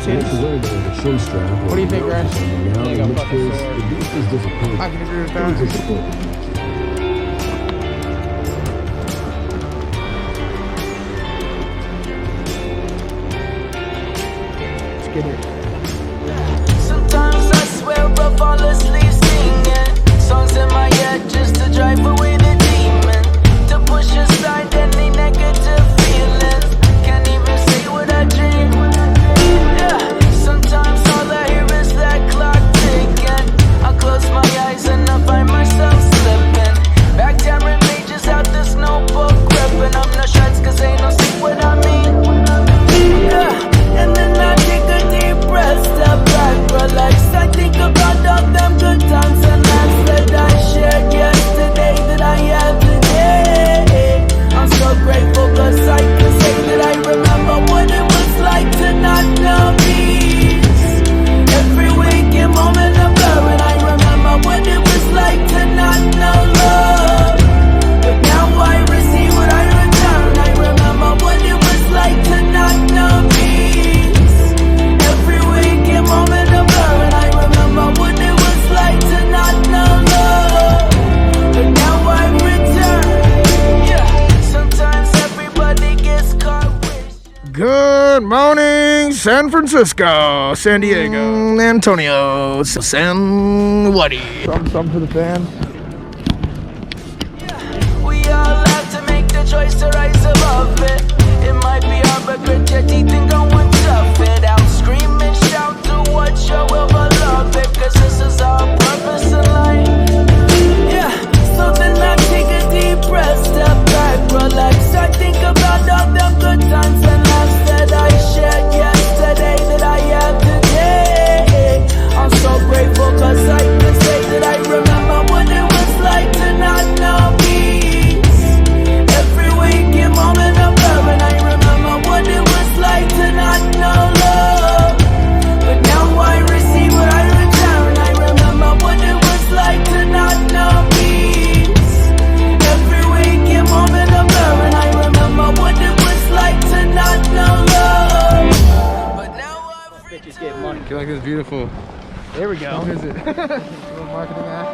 chance. What do you think, Grash? Now, in which case, the beast is disappointed. I can agree with that. Get it. Sometimes I swear I fall asleep singing songs in my head just to drive away the demon, to push aside any negative feelings. Can't even say what I dream. Yeah, sometimes all I hear is that clock ticking. I close my eyes and I find myself slipping back tearing pages out this notebook, gripping up no shots cause ain't no see what I mean. Yeah. And then I take a deep breath, step back, relax. I think about all them good times and laughs that I shared yesterday, that I have today. I'm so grateful cause I can say that I remember what it was like to not know peace. Every waking moment of blur, and I remember what it was like to not know love. But now I receive what I return. I remember what it was like to not know peace. Moment of blur, and I remember what it was like to not know love. But now I return. Yeah, sometimes everybody gets caught wishing. Good morning, San Francisco, San Diego, Antonio, San Whitey. Some for the fans. Yeah, we all have to make the choice to rise above it. It might be hard, but grit your teeth and go and tough it out. Scream and shout to what your will love it, cause this is our purpose in life. Yeah, so then I take a deep breath, step back, relax. I think about all them good times and laughs that I shared yesterday, that I have today. I'm so grateful cause I can say that I remember what it was like to not know peace. Every waking moment of love, and I remember what it was like to not know love. But now I receive what I return. I remember what it was like to not know peace. Every waking moment of blur, and I remember what it was like to not know love. But now I've returned. I feel like it's beautiful. There we go. What is it? A little marketing act.